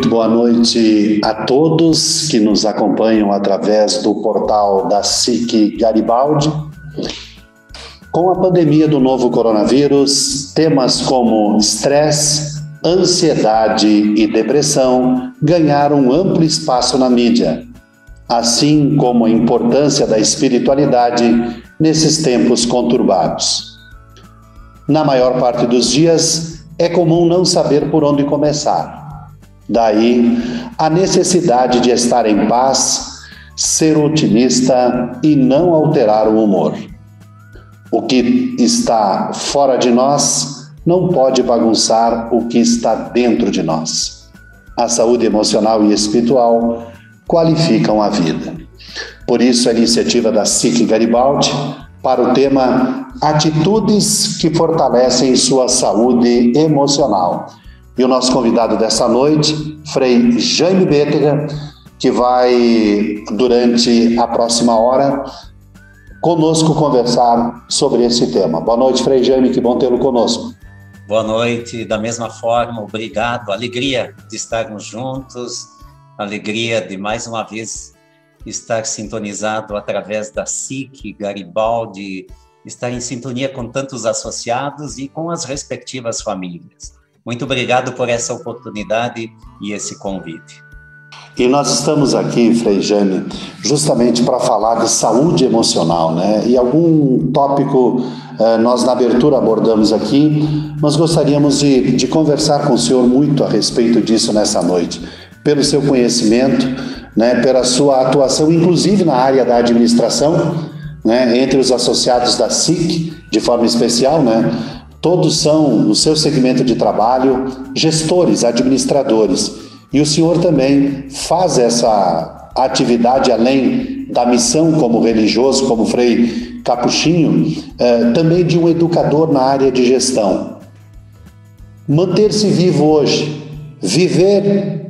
Muito boa noite a todos que nos acompanham através do portal da SIC Garibaldi. Com a pandemia do novo coronavírus, temas como estresse, ansiedade e depressão ganharam amplo espaço na mídia, assim como a importância da espiritualidade nesses tempos conturbados. Na maior parte dos dias, é comum não saber por onde começar. Daí, a necessidade de estar em paz, ser otimista e não alterar o humor. O que está fora de nós não pode bagunçar o que está dentro de nós. A saúde emocional e espiritual qualificam a vida. Por isso, a iniciativa da SIC Garibaldi para o tema Atitudes que fortalecem sua saúde emocional. E o nosso convidado dessa noite, Frei Jaime Bétega, que vai, durante a próxima hora, conosco conversar sobre esse tema. Boa noite, Frei Jaime, que bom tê-lo conosco. Boa noite, da mesma forma, obrigado. Alegria de estarmos juntos, alegria de mais uma vez estar sintonizado através da SIC Garibaldi, estar em sintonia com tantos associados e com as respectivas famílias. Muito obrigado por essa oportunidade e esse convite. E nós estamos aqui, Frei Jaime, justamente para falar de saúde emocional, né? E algum tópico nós na abertura abordamos aqui, mas gostaríamos de conversar com o senhor muito a respeito disso nessa noite, pelo seu conhecimento, né? Pela sua atuação, inclusive na área da administração, né? Entre os associados da SIC, de forma especial, né? Todos são, no seu segmento de trabalho, gestores, administradores. E o senhor também faz essa atividade além da missão como religioso, como Frei Capuchinho, também de um educador na área de gestão. Manter-se vivo hoje, viver,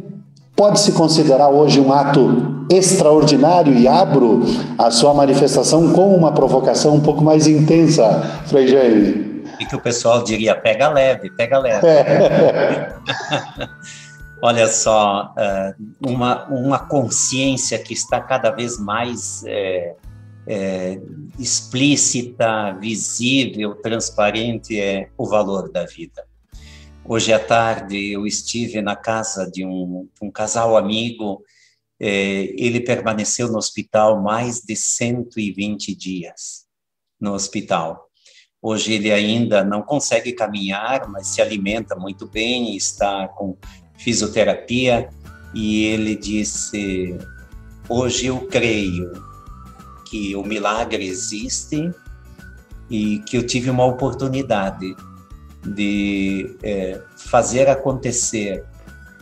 pode-se considerar hoje um ato extraordinário, e abro a sua manifestação com uma provocação um pouco mais intensa, Frei Jaime. E que o pessoal diria, pega leve, pega leve. Olha só, uma consciência que está cada vez mais explícita, visível, transparente, é o valor da vida. Hoje à tarde eu estive na casa de um casal amigo, ele permaneceu no hospital mais de 120 dias no hospital. Hoje ele ainda não consegue caminhar, mas se alimenta muito bem, está com fisioterapia, e ele disse: hoje eu creio que o milagre existe e que eu tive uma oportunidade de fazer acontecer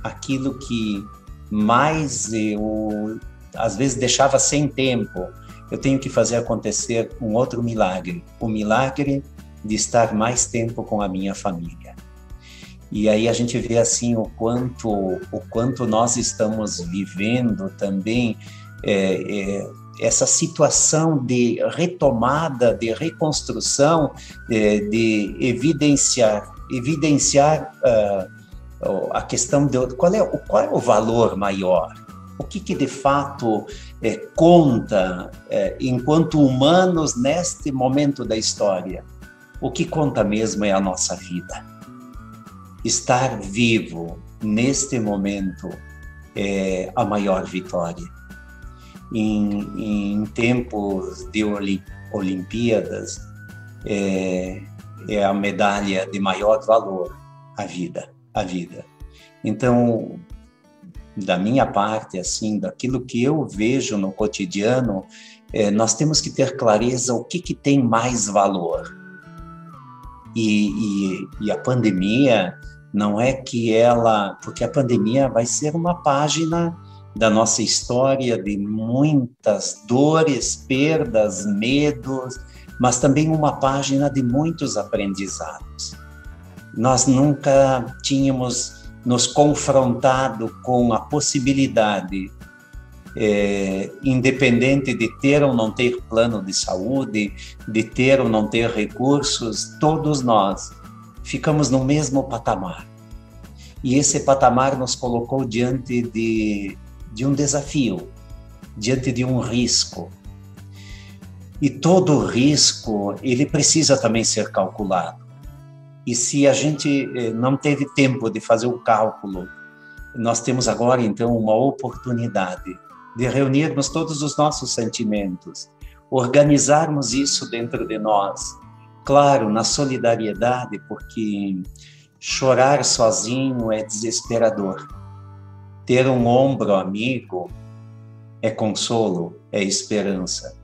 aquilo que mais eu, às vezes, deixava sem tempo. Eu tenho que fazer acontecer um outro milagre, o milagre de estar mais tempo com a minha família. E aí a gente vê assim o quanto nós estamos vivendo também essa situação de retomada, de reconstrução, de evidenciar a questão de qual é o valor maior. O que de fato conta enquanto humanos neste momento da história? O que conta mesmo é a nossa vida. Estar vivo neste momento é a maior vitória. Em tempos de Olimpíadas, é a medalha de maior valor, a vida. Então, da minha parte, assim, daquilo que eu vejo no cotidiano, nós temos que ter clareza o que tem mais valor. E a pandemia não é que porque a pandemia vai ser uma página da nossa história de muitas dores, perdas, medos, mas também uma página de muitos aprendizados. Nós nunca tínhamos nos confrontado com a possibilidade, independente de ter ou não ter plano de saúde, de ter ou não ter recursos, todos nós ficamos no mesmo patamar. E esse patamar nos colocou diante de um desafio, diante de um risco. E todo risco, ele precisa também ser calculado. E se a gente não teve tempo de fazer o cálculo, nós temos agora, então, uma oportunidade de reunirmos todos os nossos sentimentos, organizarmos isso dentro de nós. Claro, na solidariedade, porque chorar sozinho é desesperador. Ter um ombro amigo é consolo, é esperança.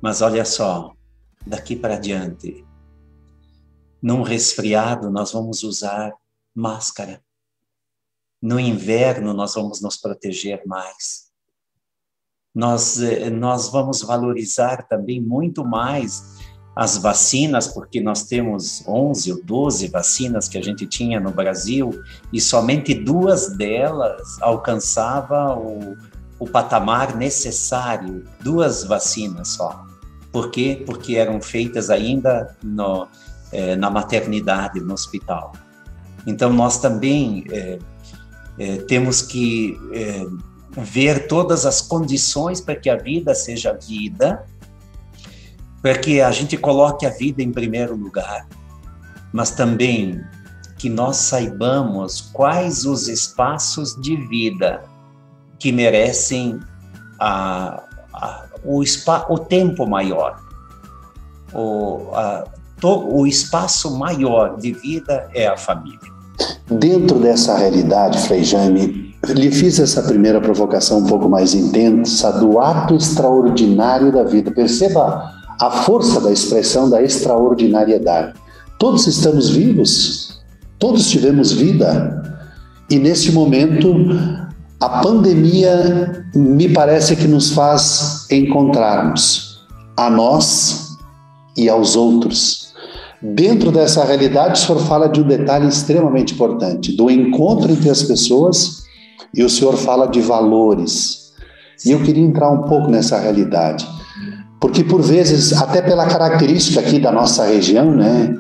Mas olha só, daqui para diante, num resfriado nós vamos usar máscara. No inverno nós vamos nos proteger mais. Nós vamos valorizar também muito mais as vacinas, porque nós temos 11 ou 12 vacinas que a gente tinha no Brasil e somente 2 delas alcançavam o patamar necessário, 2 vacinas só. Por quê? Porque eram feitas ainda na maternidade, no hospital. Então, nós também temos que ver todas as condições para que a vida seja vida, para que a gente coloque a vida em primeiro lugar, mas também que nós saibamos quais os espaços de vida que merecem o tempo maior. O espaço maior de vida é a família. Dentro dessa realidade, Frei Jaime, lhe fiz essa primeira provocação um pouco mais intensa do ato extraordinário da vida. Perceba a força da expressão da extraordinariedade. Todos estamos vivos, todos tivemos vida, e neste momento a pandemia me parece que nos faz encontrarmos a nós e aos outros. Dentro dessa realidade, o senhor fala de um detalhe extremamente importante, do encontro entre as pessoas, e o senhor fala de valores. E eu queria entrar um pouco nessa realidade, porque por vezes, até pela característica aqui da nossa região, né,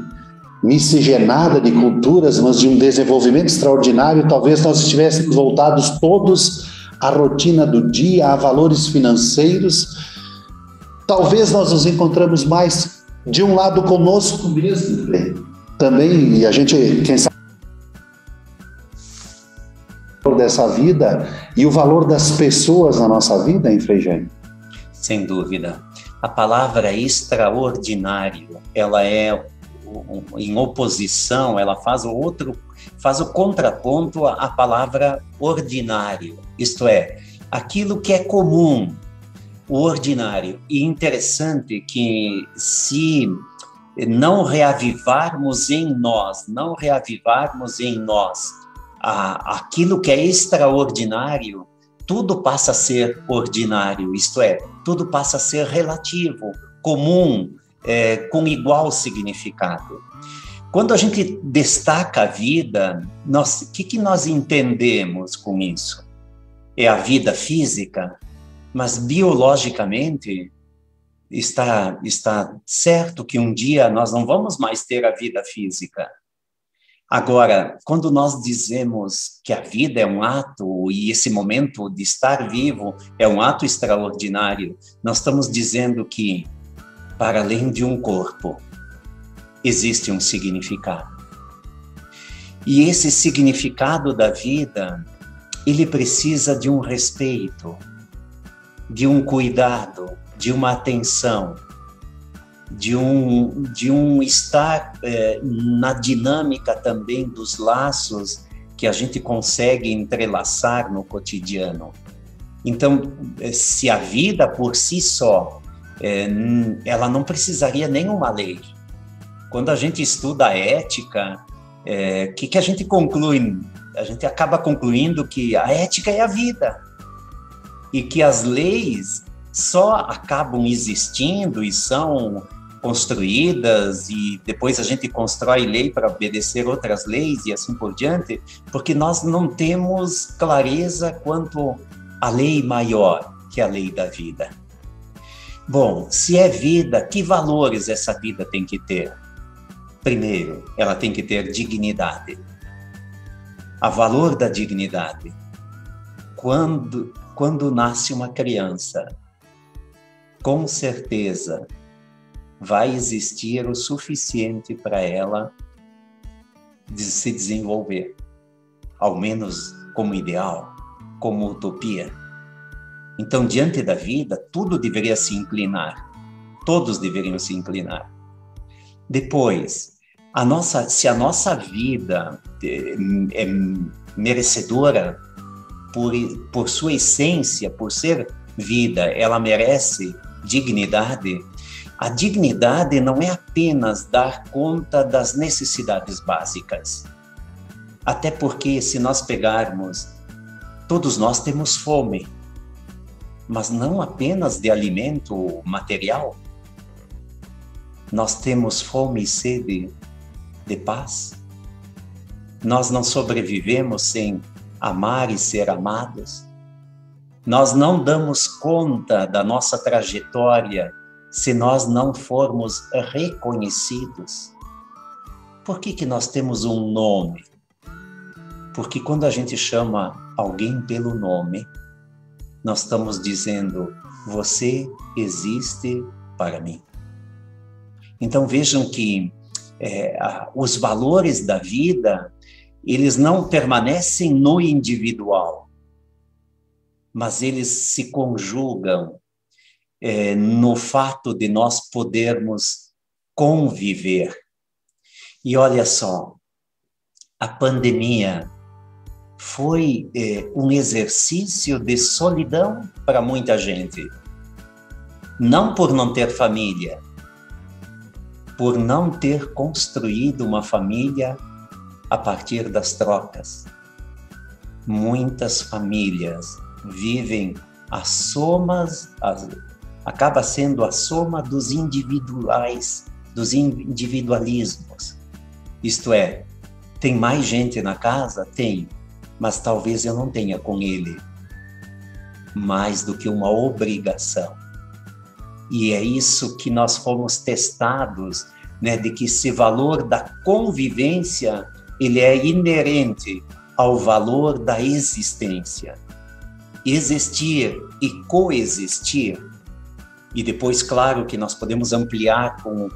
miscigenada de culturas, mas de um desenvolvimento extraordinário, talvez nós estivéssemos voltados todos à rotina do dia, a valores financeiros. Talvez nós nos encontramos mais de um lado conosco mesmo, também, e a gente, quem sabe, o valor dessa vida e o valor das pessoas na nossa vida, hein, Frei Jaime? Sem dúvida. A palavra extraordinário, ela é em oposição, ela faz o contraponto à palavra ordinário, isto é, aquilo que é comum, o ordinário. E interessante que se não reavivarmos em nós aquilo que é extraordinário, tudo passa a ser ordinário, isto é, tudo passa a ser relativo, comum, com igual significado. Quando a gente destaca a vida, o que nós entendemos com isso? É a vida física, mas biologicamente está certo que um dia nós não vamos mais ter a vida física. Agora, quando nós dizemos que a vida é um ato, e esse momento de estar vivo é um ato extraordinário, nós estamos dizendo que, para além de um corpo, existe um significado. E esse significado da vida, ele precisa de um respeito, de um cuidado, de uma atenção, de um estar na dinâmica também dos laços que a gente consegue entrelaçar no cotidiano. Então, se a vida por si só, ela não precisaria nenhuma lei. Quando a gente estuda a ética, que a gente conclui? A gente acaba concluindo que a ética é a vida e que as leis só acabam existindo e são construídas, e depois a gente constrói lei para obedecer outras leis e assim por diante, porque nós não temos clareza quanto à lei maior, que é a lei da vida. Bom, se é vida, que valores essa vida tem que ter? Primeiro, ela tem que ter dignidade. a valor da dignidade. Quando nasce uma criança, com certeza vai existir o suficiente para ela se desenvolver, ao menos como ideal, como utopia. Então, diante da vida, tudo deveria se inclinar, todos deveriam se inclinar. Depois, se a nossa vida é merecedora por sua essência, por ser vida, ela merece dignidade. A dignidade não é apenas dar conta das necessidades básicas. Até porque, se nós pegarmos, todos nós temos fome, mas não apenas de alimento material. Nós temos fome e sede de paz. Nós não sobrevivemos sem amar e ser amados. Nós não damos conta da nossa trajetória se nós não formos reconhecidos. Por que nós temos um nome? Porque quando a gente chama alguém pelo nome, nós estamos dizendo, você existe para mim. Então vejam que os valores da vida, eles não permanecem no individual, mas eles se conjugam no fato de nós podermos conviver. E olha só, a pandemia foi um exercício de solidão para muita gente. Não por não ter família, por não ter construído uma família a partir das trocas. Muitas famílias vivem acaba sendo a soma dos individualismos. Isto é, tem mais gente na casa? Tem, mas talvez eu não tenha com ele mais do que uma obrigação. E é isso que nós fomos testados, né, de que esse valor da convivência, ele é inerente ao valor da existência. Existir e coexistir. E depois, claro, que nós podemos ampliar com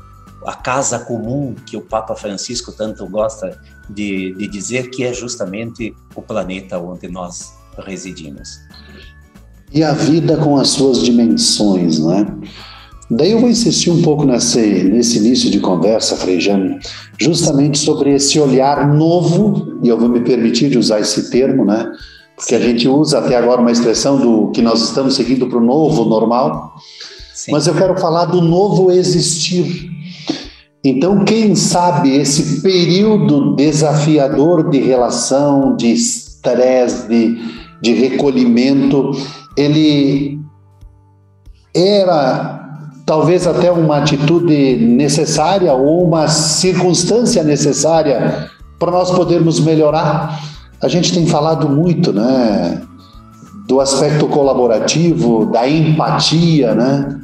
a casa comum, que o Papa Francisco tanto gosta de dizer, que é justamente o planeta onde nós residimos. E a vida com as suas dimensões, não é? Daí eu vou insistir um pouco nesse início de conversa, Frei Jânio, justamente sobre esse olhar novo, e eu vou me permitir de usar esse termo, né? Porque a gente usa até agora uma expressão do que nós estamos seguindo para o novo normal. Sim. Mas eu quero falar do novo existir. Então, quem sabe esse período desafiador de relação, de estresse, de recolhimento, ele era talvez até uma atitude necessária ou uma circunstância necessária para nós podermos melhorar. A gente tem falado muito, né, do aspecto colaborativo, da empatia, né,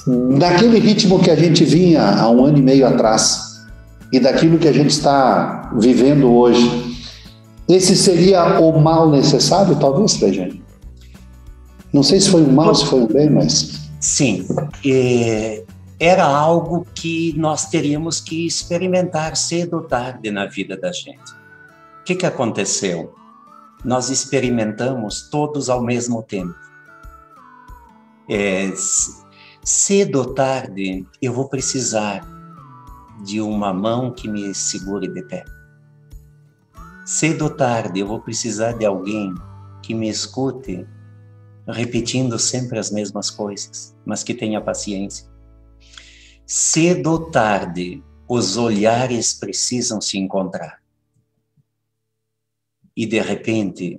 naquele ritmo que a gente vinha há 1 ano e meio atrás e daquilo que a gente está vivendo hoje. Esse seria o mal necessário, talvez, Frei? Não sei se foi um mal, se foi um bem, mas... Sim, era algo que nós teríamos que experimentar cedo ou tarde na vida da gente. O que aconteceu? Nós experimentamos todos ao mesmo tempo. Cedo ou tarde, eu vou precisar de uma mão que me segure de pé. Cedo ou tarde, eu vou precisar de alguém que me escute, repetindo sempre as mesmas coisas, mas que tenha paciência. Cedo ou tarde, os olhares precisam se encontrar. E, de repente,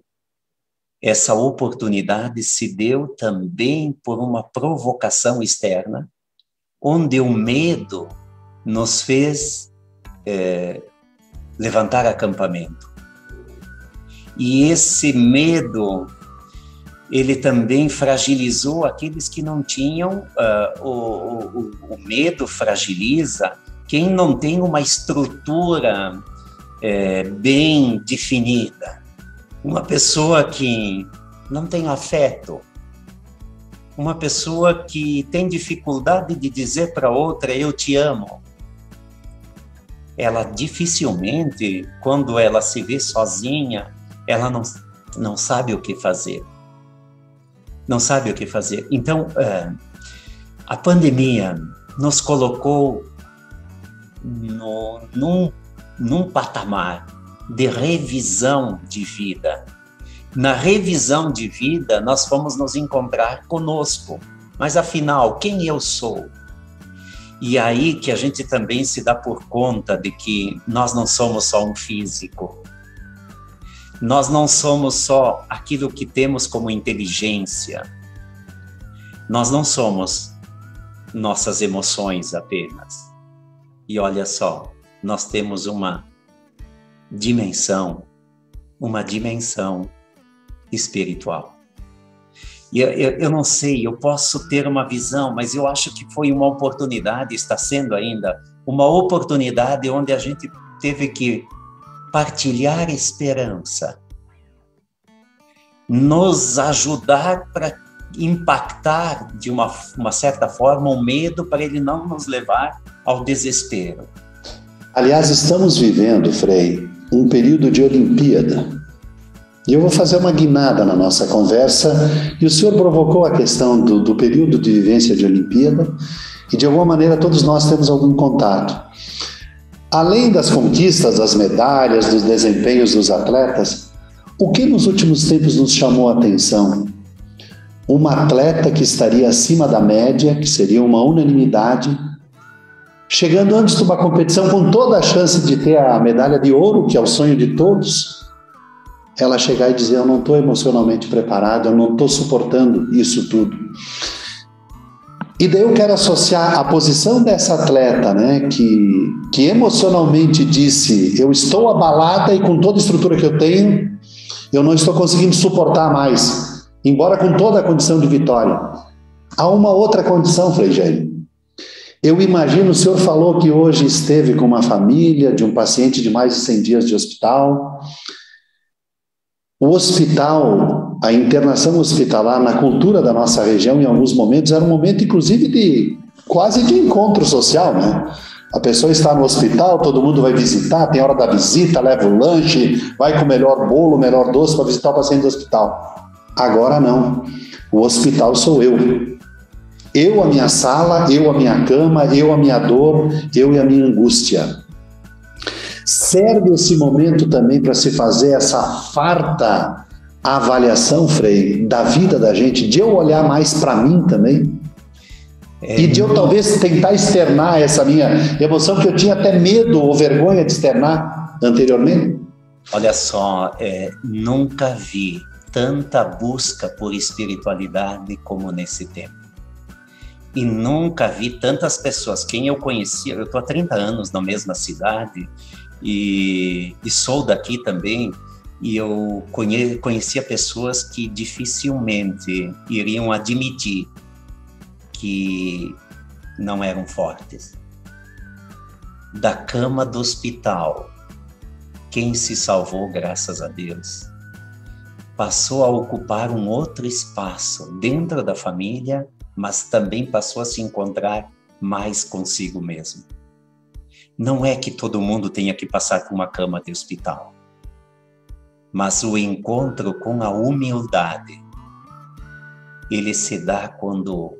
essa oportunidade se deu também por uma provocação externa, onde o medo nos fez levantar acampamento. E esse medo, ele também fragilizou aqueles que não tinham, o medo fragiliza quem não tem uma estrutura bem definida, uma pessoa que não tem afeto, uma pessoa que tem dificuldade de dizer para outra, eu te amo. Ela dificilmente, quando ela se vê sozinha, ela não sabe o que fazer. Não sabe o que fazer. Então, a pandemia nos colocou num patamar de revisão de vida. Na revisão de vida, nós fomos nos encontrar conosco. Mas, afinal, quem eu sou? E aí que a gente também se dá por conta de que nós não somos só um físico. Nós não somos só aquilo que temos como inteligência. Nós não somos nossas emoções apenas. E olha só, nós temos uma dimensão espiritual. E eu não sei, eu posso ter uma visão, mas eu acho que foi uma oportunidade, está sendo ainda, uma oportunidade onde a gente teve que partilhar esperança, nos ajudar para impactar de uma certa forma o medo para ele não nos levar ao desespero. Aliás, estamos vivendo, Frei, um período de Olimpíada. E eu vou fazer uma guinada na nossa conversa, e o senhor provocou a questão do período de vivência de Olimpíada, e de alguma maneira todos nós temos algum contato. Além das conquistas, das medalhas, dos desempenhos dos atletas, o que nos últimos tempos nos chamou a atenção? Uma atleta que estaria acima da média, que seria uma unanimidade, chegando antes de uma competição com toda a chance de ter a medalha de ouro, que é o sonho de todos, ela chegar e dizer, eu não estou emocionalmente preparado, eu não estou suportando isso tudo. E daí eu quero associar a posição dessa atleta, né, que emocionalmente disse, eu estou abalada e com toda a estrutura que eu tenho, eu não estou conseguindo suportar mais, embora com toda a condição de vitória. Há uma outra condição, Frei Jaime. Eu imagino, o senhor falou que hoje esteve com uma família de um paciente de mais de 100 dias de hospital. O hospital, a internação hospitalar na cultura da nossa região, em alguns momentos, era um momento, inclusive, quase de encontro social, né? A pessoa está no hospital, todo mundo vai visitar, tem hora da visita, leva o lanche, vai com o melhor bolo, o melhor doce para visitar o paciente do hospital. Agora não. O hospital sou eu. Eu, a minha sala, eu, a minha cama, eu, a minha dor, eu e a minha angústia. Serve esse momento também para se fazer essa farta avaliação, Frei, da vida da gente, de eu olhar mais para mim também, e de eu talvez tentar externar essa minha emoção que eu tinha até medo ou vergonha de externar anteriormente? Olha só, nunca vi tanta busca por espiritualidade como nesse tempo. E nunca vi tantas pessoas, quem eu conhecia, eu estou há 30 anos na mesma cidade, e sou daqui também, e eu conhecia pessoas que dificilmente iriam admitir que não eram fortes. Da cama do hospital, quem se salvou, graças a Deus, passou a ocupar um outro espaço dentro da família, mas também passou a se encontrar mais consigo mesmo. Não é que todo mundo tenha que passar por uma cama de hospital, mas o encontro com a humildade, ele se dá quando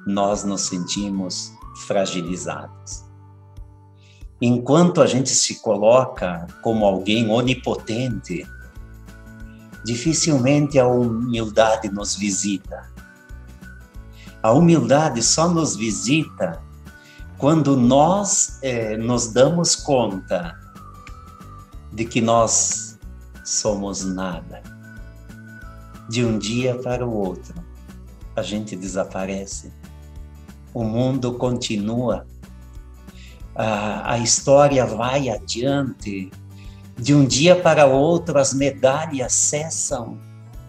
nós nos sentimos fragilizados. Enquanto a gente se coloca como alguém onipotente, dificilmente a humildade nos visita. A humildade só nos visita quando nós nos damos conta de que nós somos nada. De um dia para o outro, a gente desaparece. O mundo continua. A história vai adiante. De um dia para o outro, as medalhas cessam.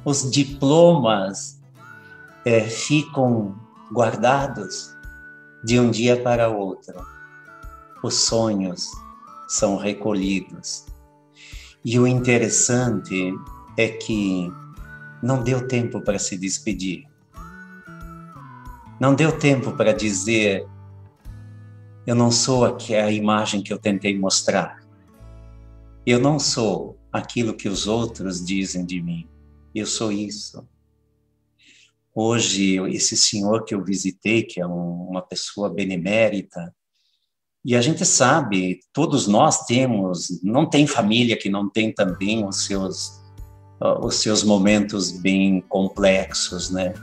Os diplomas ficam guardados. De um dia para o outro, os sonhos são recolhidos E o interessante é que não deu tempo para se despedir. Não deu tempo para dizer: eu não sou a imagem que eu tentei mostrar. Eu não sou aquilo que os outros dizem de mim. Eu sou isso. Hoje, esse senhor que eu visitei, que é uma pessoa benemérita, e a gente sabe, todos nós temos, não tem família que não tem também os seus momentos bem complexos, né?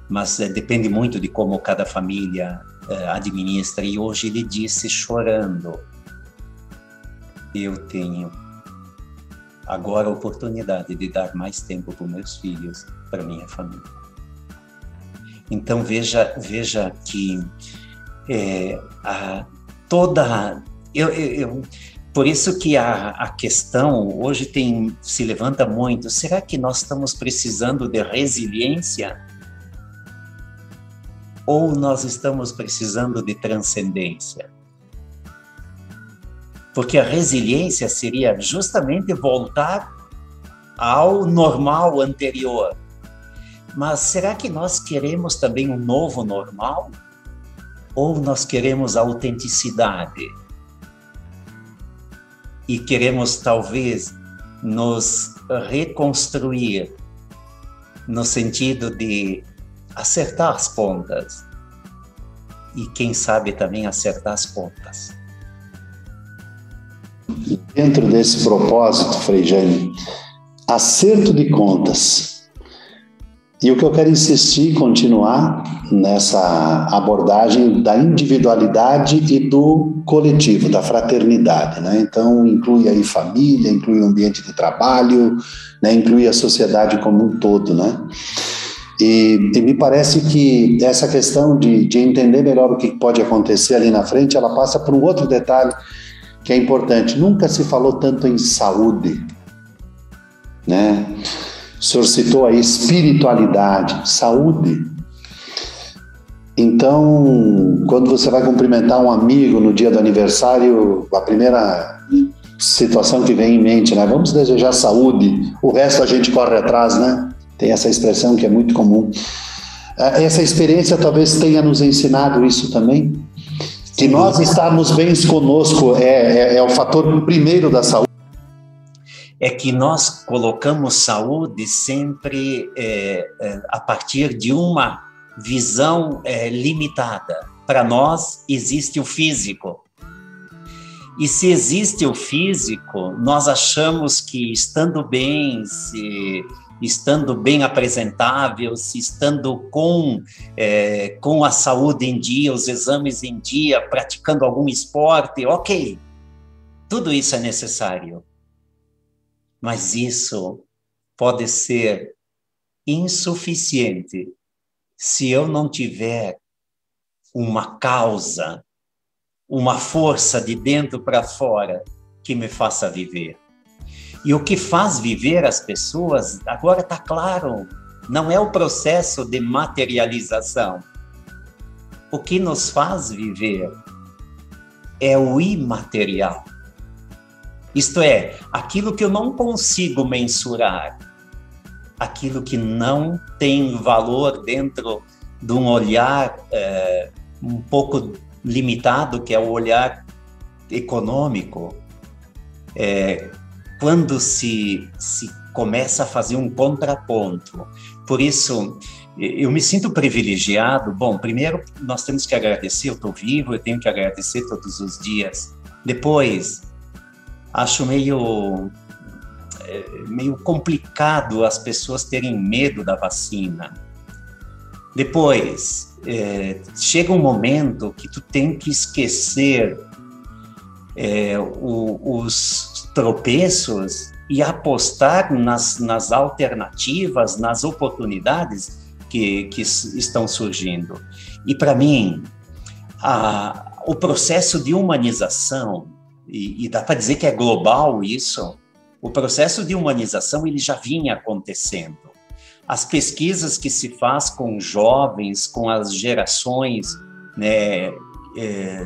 Mas depende muito de como cada família administra. E hoje ele disse chorando: eu tenho agora a oportunidade de dar mais tempo para os meus filhos, para minha família. Então veja que por isso que a questão hoje se levanta muito: será que nós estamos precisando de resiliência? Ou nós estamos precisando de transcendência? Porque a resiliência seria justamente voltar ao normal anterior. Mas será que nós queremos também um novo normal? Ou nós queremos autenticidade? E queremos talvez nos reconstruir no sentido de acertar as pontas. E quem sabe também acertar as pontas. Dentro desse propósito, Frei Jaime, acerto de contas. E o que eu quero insistir e continuar nessa abordagem da individualidade e do coletivo, da fraternidade, né? Então, inclui aí família, inclui o ambiente de trabalho, né? Inclui a sociedade como um todo, né? E me parece que essa questão de entender melhor o que pode acontecer ali na frente, ela passa por um outro detalhe que é importante. Nunca se falou tanto em saúde, né? O senhor citou aí espiritualidade, saúde. Então, quando você vai cumprimentar um amigo no dia do aniversário, a primeira situação que vem em mente, né? Vamos desejar saúde, o resto a gente corre atrás, né? Tem essa expressão que é muito comum. Essa experiência talvez tenha nos ensinado isso também, que nós estarmos bem conosco é o fator primeiro da saúde. É que nós colocamos saúde sempre a partir de uma visão limitada. Para nós existe o físico. E se existe o físico, nós achamos que estando bem apresentável, se estando com a saúde em dia, os exames em dia, praticando algum esporte, ok, tudo isso é necessário. Mas isso pode ser insuficiente se eu não tiver uma causa, uma força de dentro para fora que me faça viver. E o que faz viver as pessoas, agora está claro, não é o processo de materialização. O que nos faz viver é o imaterial. Isto é, aquilo que eu não consigo mensurar, aquilo que não tem valor dentro de um olhar um pouco limitado, que é o olhar econômico. Quando se começa a fazer um contraponto. Por isso, eu me sinto privilegiado. Bom, primeiro, nós temos que agradecer, eu estou vivo, eu tenho que agradecer todos os dias. Depois, acho meio complicado as pessoas terem medo da vacina. Depois, chega um momento que tu tem que esquecer os tropeços e apostar nas alternativas, nas oportunidades que estão surgindo. E, para mim, o processo de humanização, e dá para dizer que é global isso, o processo de humanização ele já vinha acontecendo. As pesquisas que se faz com jovens, com as gerações, né,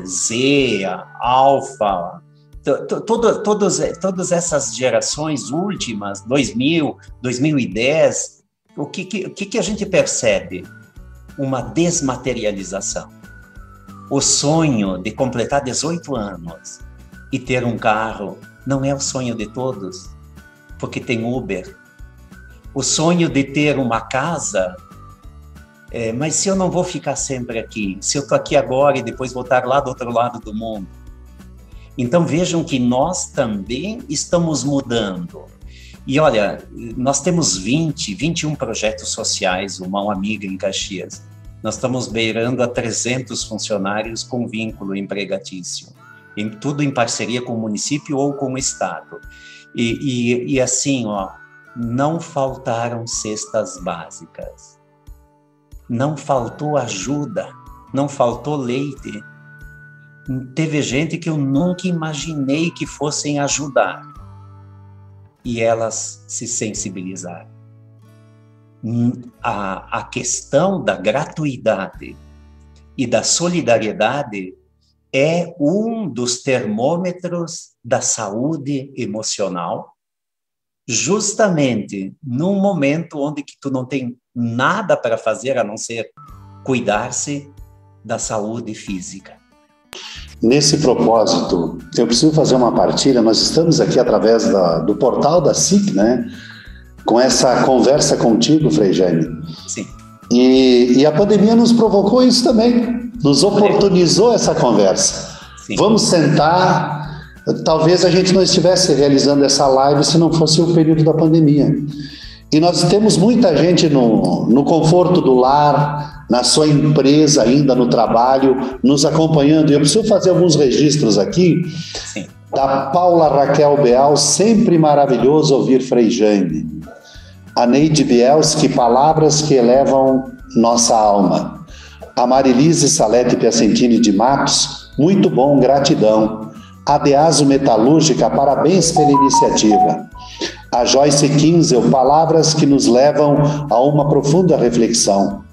Z, Alfa, Todas essas gerações últimas, 2000, 2010, o que a gente percebe? Uma desmaterialização. O sonho de completar 18 anos e ter um carro não é o sonho de todos, porque tem Uber. O sonho de ter uma casa, mas se eu não vou ficar sempre aqui, se eu estou aqui agora e depois voltar lá do outro lado do mundo. Então vejam que nós também estamos mudando. E olha, nós temos 21 projetos sociais, o Mão Amiga em Caxias. Nós estamos beirando a 300 funcionários com vínculo empregatício, tudo em parceria com o município ou com o Estado. E assim, não faltaram cestas básicas, não faltou ajuda, não faltou leite. Teve gente que eu nunca imaginei que fossem ajudar, e elas se sensibilizaram. A questão da gratuidade e da solidariedade é um dos termômetros da saúde emocional, justamente num momento onde que tu não tem nada para fazer a não ser cuidar-se da saúde física. Nesse propósito, eu preciso fazer uma partilha. Nós estamos aqui através do portal da SIC, né? Com essa conversa contigo, Frei Jaime. Sim. E a pandemia nos provocou isso também, nos oportunizou essa conversa. Sim. Vamos sentar. Talvez a gente não estivesse realizando essa live se não fosse o período da pandemia. E nós temos muita gente no conforto do lar, na sua empresa, ainda no trabalho, nos acompanhando. E eu preciso fazer alguns registros aqui. Sim. Da Paula Raquel Beal, sempre maravilhoso ouvir Frei Jaime. A Neide Bielski, palavras que elevam nossa alma. A Marilise Salete Piacentini de Matos, muito bom, gratidão. A Deaso Metalúrgica, parabéns pela iniciativa. A Joyce Kinzel, palavras que nos levam a uma profunda reflexão.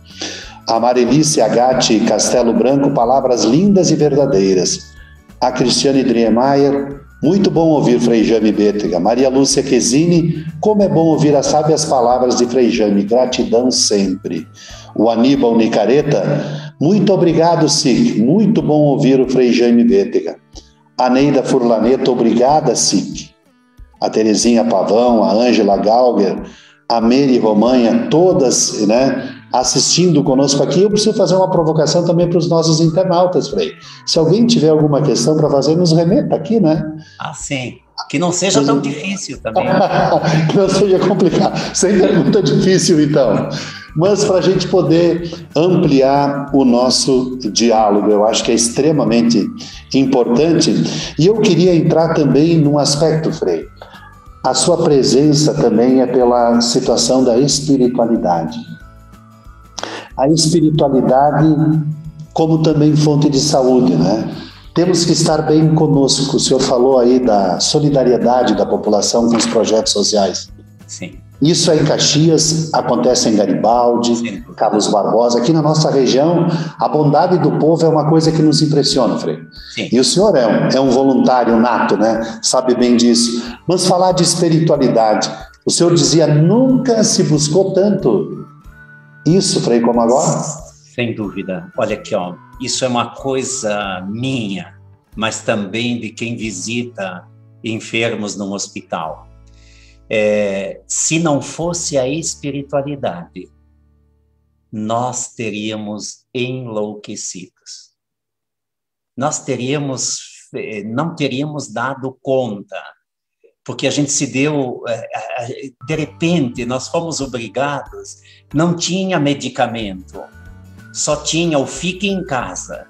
A Marilice Agatti Castelo Branco, palavras lindas e verdadeiras. A Cristiane Driemeyer, muito bom ouvir Frei Jaime Bétega. Maria Lúcia Quesini, como é bom ouvir as sábias palavras de Frei Jaime, gratidão sempre. O Aníbal Nicareta, muito obrigado, SIC, muito bom ouvir o Frei Jaime Bétega. A Neida Furlaneto, obrigada, SIC. A Terezinha Pavão, a Ângela Galger, a Mary Romanha, todas, né, assistindo conosco aqui. Eu preciso fazer uma provocação também para os nossos internautas, Frei. Se alguém tiver alguma questão para fazer, nos remeta aqui, né? Ah, sim. Que não seja tão difícil também. Que não seja complicado. Sem pergunta difícil, então. Mas para a gente poder ampliar o nosso diálogo, eu acho que é extremamente importante. E eu queria entrar também num aspecto, Frei. A sua presença também é pela situação da espiritualidade. A espiritualidade como também fonte de saúde, né? Temos que estar bem conosco. O senhor falou aí da solidariedade da população com os projetos sociais. Sim. Isso é em Caxias, acontece em Garibaldi, sim, Carlos Barbosa. Aqui na nossa região, a bondade do povo é uma coisa que nos impressiona, Frei. Sim. E o senhor é um voluntário nato, né? Sabe bem disso. Vamos falar de espiritualidade. O senhor dizia, nunca se buscou tanto isso, Frei, como agora? Sem dúvida. Olha aqui, ó. Isso é uma coisa minha, mas também de quem visita enfermos num hospital. Se não fosse a espiritualidade, nós teríamos enlouquecidos. Nós não teríamos dado conta, porque a gente se deu, de repente, nós fomos obrigados, não tinha medicamento, só tinha o fique em casa,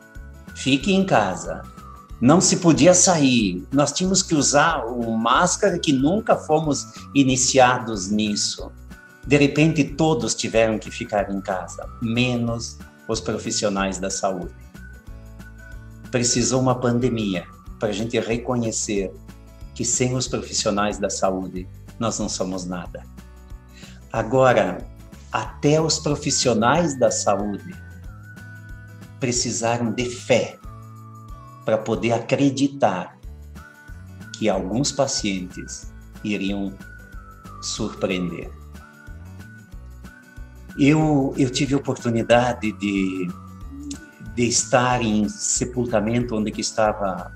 não se podia sair, nós tínhamos que usar o máscara, que nunca fomos iniciados nisso. De repente, todos tiveram que ficar em casa, menos os profissionais da saúde. Precisou uma pandemia para a gente reconhecer que sem os profissionais da saúde, nós não somos nada. Agora, até os profissionais da saúde precisaram de fé para poder acreditar que alguns pacientes iriam surpreender. Eu tive a oportunidade de estar em sepultamento onde que estava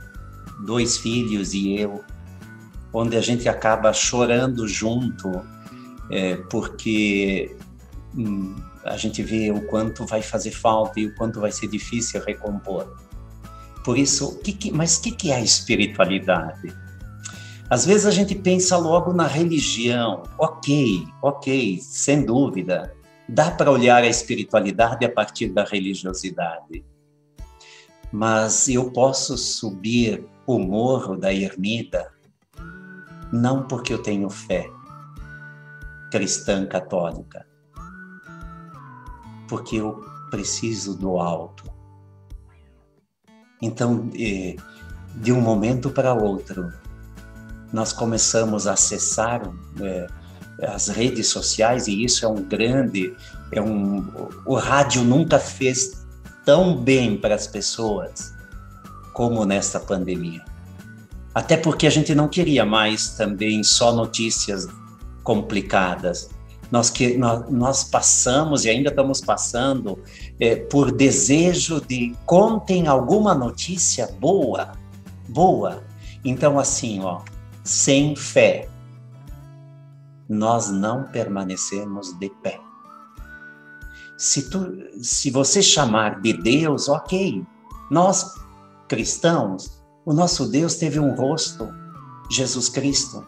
2 filhos e eu, onde a gente acaba chorando junto, porque a gente vê o quanto vai fazer falta e o quanto vai ser difícil recompor. Por isso, mas o que é a espiritualidade? Às vezes a gente pensa logo na religião. Ok, sem dúvida. Dá para olhar a espiritualidade a partir da religiosidade. Mas eu posso subir o morro da ermida não porque eu tenho fé cristã católica, porque eu preciso do alto. Então, de um momento para outro, nós começamos a acessar as redes sociais, e isso é um grande... o rádio nunca fez tão bem para as pessoas como nesta pandemia. Até porque a gente não queria mais também só notícias complicadas. Nós passamos e ainda estamos passando por desejo de contem alguma notícia boa. Então, assim, sem fé, nós não permanecemos de pé. Se você chamar de Deus, ok. Nós, cristãos, o nosso Deus teve um rosto, Jesus Cristo.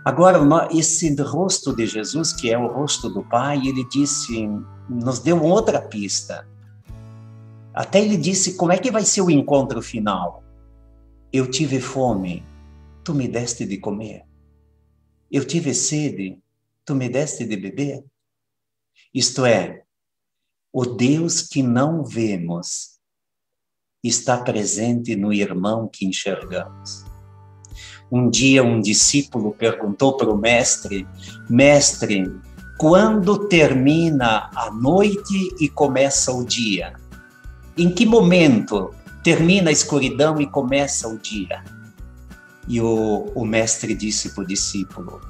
Agora, esse rosto de Jesus, que é o rosto do Pai, ele disse, nos deu outra pista. Até ele disse, como é que vai ser o encontro final? Eu tive fome, tu me deste de comer. Eu tive sede, tu me deste de beber. Isto é, o Deus que não vemos está presente no irmão que enxergamos. Um dia um discípulo perguntou para o mestre, mestre, quando termina a noite e começa o dia? Em que momento termina a escuridão e começa o dia? E o mestre disse para o discípulo,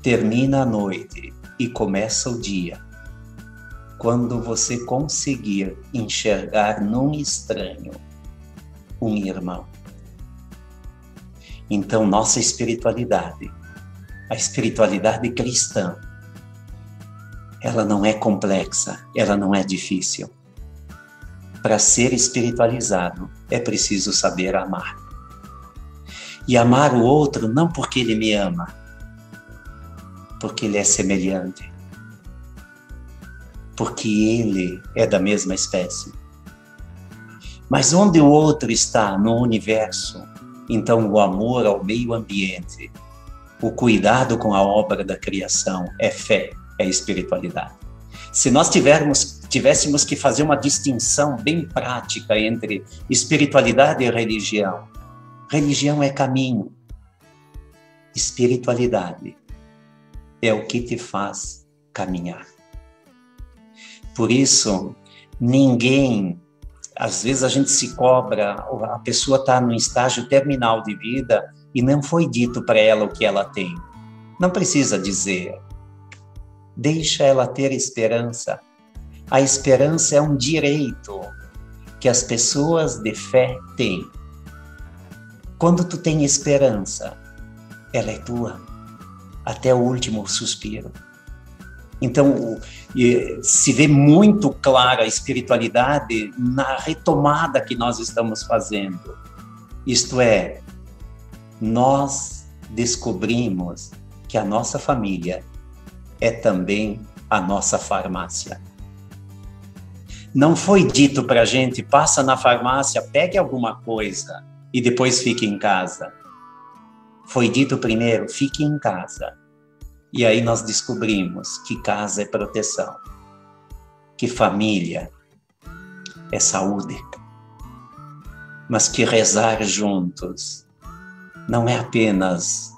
termina a noite e começa o dia, quando você conseguir enxergar num estranho um irmão. Então, nossa espiritualidade, a espiritualidade cristã, ela não é complexa, ela não é difícil. Para ser espiritualizado, é preciso saber amar. E amar o outro não porque ele me ama, porque ele é semelhante, porque ele é da mesma espécie. Mas onde o outro está no universo, então o amor ao meio ambiente, o cuidado com a obra da criação é fé, é espiritualidade. Se nós tivéssemos que fazer uma distinção bem prática entre espiritualidade e religião, religião é caminho, espiritualidade é o que te faz caminhar. Por isso, às vezes a gente se cobra, a pessoa está no estágio terminal de vida e não foi dito para ela o que ela tem. Não precisa dizer. Deixa ela ter esperança. A esperança é um direito que as pessoas de fé têm. Quando tu tem esperança, ela é tua, até o último suspiro. Então, se vê muito clara a espiritualidade na retomada que nós estamos fazendo. Isto é, nós descobrimos que a nossa família é também a nossa farmácia. Não foi dito para a gente, passa na farmácia, pegue alguma coisa e depois fique em casa. Foi dito primeiro, fique em casa. E aí nós descobrimos que casa é proteção, que família é saúde, mas que rezar juntos não é apenas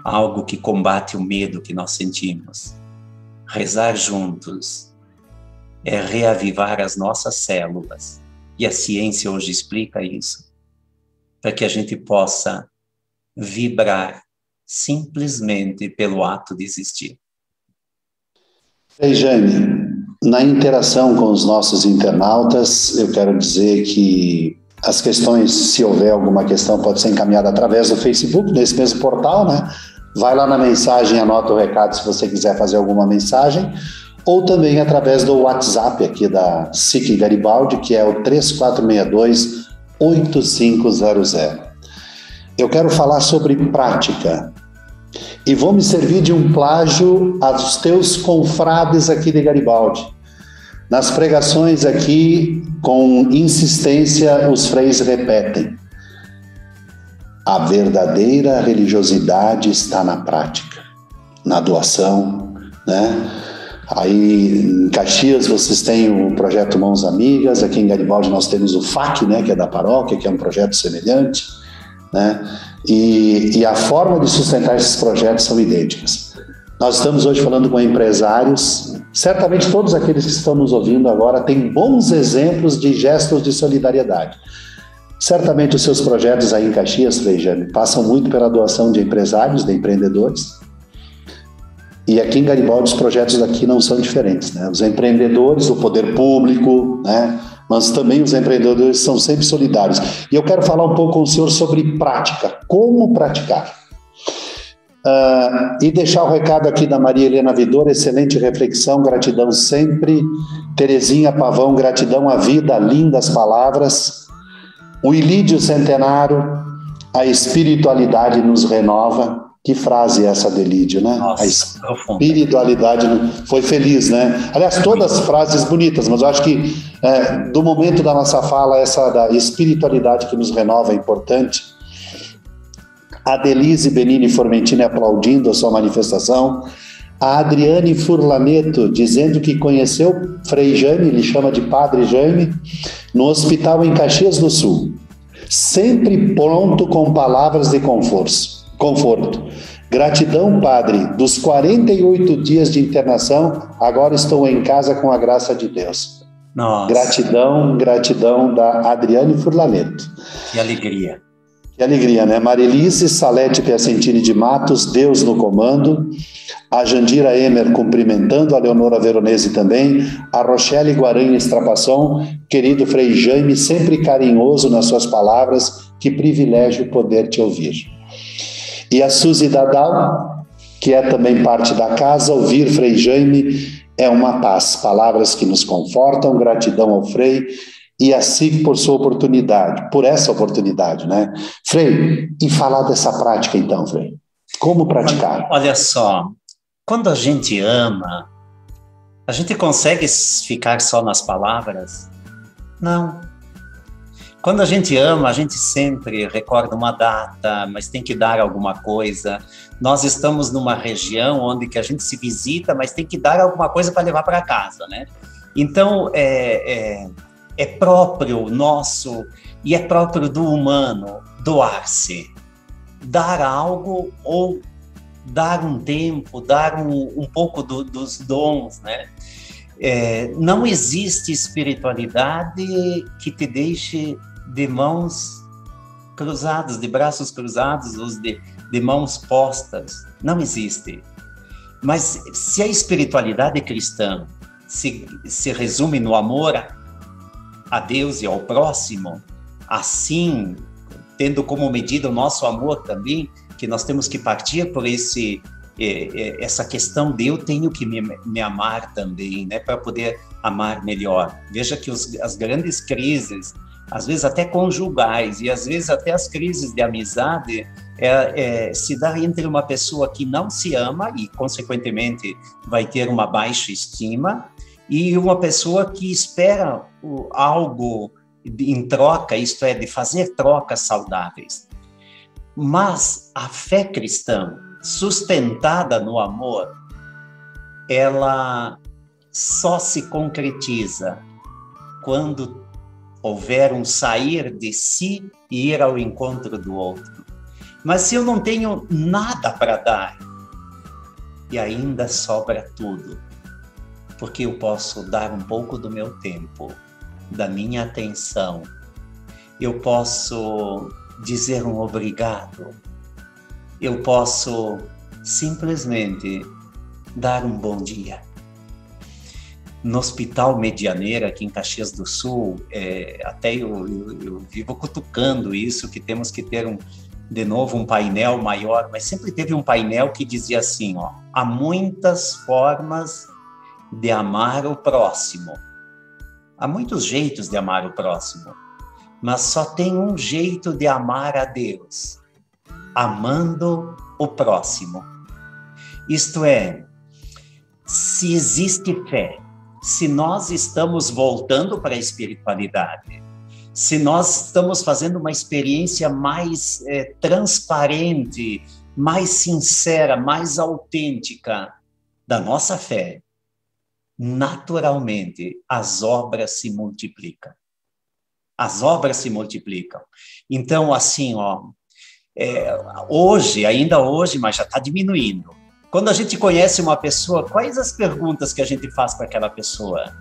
algo que combate o medo que nós sentimos. Rezar juntos é reavivar as nossas células, e a ciência hoje explica isso, para que a gente possa vibrar simplesmente pelo ato de existir. Ei, Jane, na interação com os nossos internautas, eu quero dizer que as questões, se houver alguma questão, pode ser encaminhada através do Facebook, nesse mesmo portal, né? Vai lá na mensagem, anota o recado se você quiser fazer alguma mensagem, ou também através do WhatsApp aqui da SIC Garibaldi, que é o 3462-8500. Eu quero falar sobre prática e vou me servir de um plágio aos teus confrades aqui de Garibaldi. Nas pregações aqui, com insistência, os freis repetem: a verdadeira religiosidade está na prática, na doação, né? Aí em Caxias vocês têm o projeto Mãos Amigas, aqui em Garibaldi nós temos o FAC, né, que é da paróquia, que é um projeto semelhante, né? E a forma de sustentar esses projetos são idênticas. Nós estamos hoje falando com empresários, certamente todos aqueles que estão nos ouvindo agora têm bons exemplos de gestos de solidariedade. Certamente os seus projetos aí em Caxias, Frei Jane, passam muito pela doação de empresários, de empreendedores. E aqui em Garibaldi os projetos daqui não são diferentes, né? Os empreendedores, o poder público, né? Mas também os empreendedores são sempre solidários. E eu quero falar um pouco com o senhor sobre prática, como praticar. E deixar o recado aqui da Maria Helena Vidor, excelente reflexão, gratidão sempre. Terezinha Pavão, gratidão à vida, lindas palavras. O Ilídio Centenário, a espiritualidade nos renova. Que frase é essa, Delídio, né? Nossa, a espiritualidade foi feliz, né? Aliás, todas as frases bonitas, mas eu acho que do momento da nossa fala, essa da espiritualidade que nos renova é importante. A Delise Benini Formentini aplaudindo a sua manifestação. A Adriane Furlaneto dizendo que conheceu Frei Jaime, ele chama de Padre Jaime, no hospital em Caxias do Sul. Sempre pronto com palavras de conforto. Gratidão, Padre, dos 48 dias de internação, agora estou em casa com a graça de Deus. Nossa. Gratidão da Adriane Furlaneto. Que alegria. Que alegria, né? Marilise Salete Piacentini de Matos, Deus no comando. A Jandira Emer cumprimentando, a Leonora Veronese também. A Rochelle Guaranha Estrapasson, querido Frei Jaime, sempre carinhoso nas suas palavras, que privilégio poder te ouvir. E a Suzy Dadal, que é também parte da casa, ouvir Frei Jaime é uma paz. Palavras que nos confortam, gratidão ao Frei e a SIC por sua oportunidade, por essa oportunidade, né? Frei, e falar dessa prática então, Frei. Como praticar? Olha só, quando a gente ama, a gente consegue ficar só nas palavras? Não. Quando a gente ama, a gente sempre recorda uma data, mas tem que dar alguma coisa. Nós estamos numa região onde que a gente se visita, mas tem que dar alguma coisa para levar para casa, né? Então, é próprio nosso e é próprio do humano doar-se. Dar algo ou dar um tempo, dar um pouco dos dons, né? Não existe espiritualidade que te deixe de mãos cruzadas, de braços cruzados, ou de mãos postas. Não existe. Mas se a espiritualidade cristã se resume no amor a Deus e ao próximo, assim, tendo como medida o nosso amor também, que nós temos que partir por essa questão de eu tenho que me amar também, né, para poder amar melhor. Veja que as grandes crises, às vezes até conjugais, e às vezes até as crises de amizade, se dá entre uma pessoa que não se ama e, consequentemente, vai ter uma baixa estima, e uma pessoa que espera algo em troca, isto é, de fazer trocas saudáveis. Mas a fé cristã, sustentada no amor, ela só se concretiza quando houver um sair de si e ir ao encontro do outro. Mas se eu não tenho nada para dar, e ainda sobra tudo, porque eu posso dar um pouco do meu tempo, da minha atenção, eu posso dizer um obrigado, eu posso simplesmente dar um bom dia. No Hospital Medianeira, aqui em Caxias do Sul, até eu vivo cutucando isso, que temos que ter de novo um painel maior, mas sempre teve um painel que dizia assim, ó, há muitas formas de amar o próximo. Há muitos jeitos de amar o próximo, mas só tem um jeito de amar a Deus, amando o próximo. Isto é, se existe fé, se nós estamos voltando para a espiritualidade, se nós estamos fazendo uma experiência mais transparente, mais sincera, mais autêntica da nossa fé, naturalmente as obras se multiplicam. As obras se multiplicam. Então, assim, ó, ainda hoje, mas já está diminuindo. Quando a gente conhece uma pessoa, quais as perguntas que a gente faz para aquela pessoa?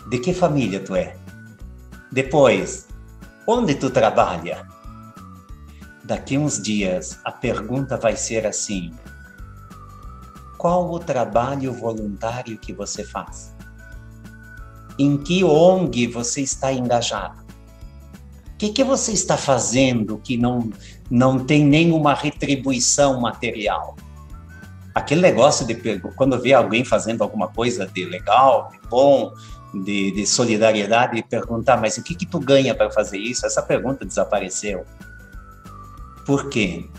De que família tu é? Depois, onde tu trabalha? Daqui uns dias, a pergunta vai ser assim: qual o trabalho voluntário que você faz? Em que ONG você está engajado? O que você está fazendo que não tem nenhuma retribuição material? Aquele negócio de quando vê alguém fazendo alguma coisa de legal, de bom, de solidariedade, e perguntar, mas o que tu ganha para fazer isso? Essa pergunta desapareceu. Por quê?